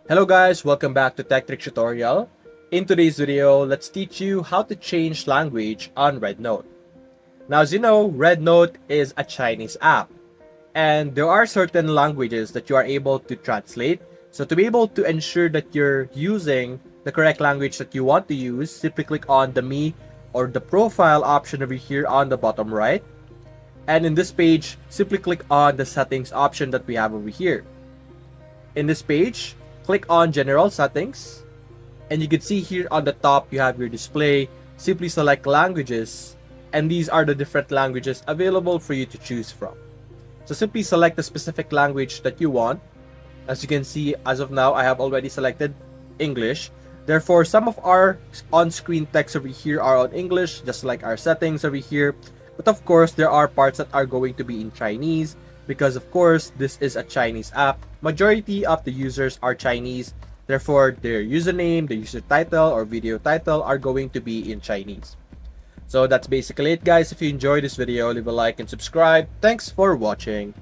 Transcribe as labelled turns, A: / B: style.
A: Hello guys, welcome back to Tech Trick Tutorial. In today's video, let's teach you how to change language on Rednote. Now as you know, Rednote is a Chinese app and there are certain languages that you are able to translate. So to be able to ensure that you're using the correct language that you want to use, simply click on the Me or the Profile option over here on the bottom right. And in this page, simply click on the Settings option that we have over here. In this page, click on General Settings, and you can see here on the top you have your display. Simply select Languages, and these are the different languages available for you to choose from. So simply select the specific language that you want. As you can see, as of now, I have already selected English. Therefore, some of our on-screen text over here are on English, just like our settings over here. But of course, there are parts that are going to be in Chinese because of course, this is a Chinese app. Majority of the users are Chinese. Therefore, their username, the user title or video title are going to be in Chinese. So that's basically it guys. If you enjoyed this video, leave a like and subscribe. Thanks for watching.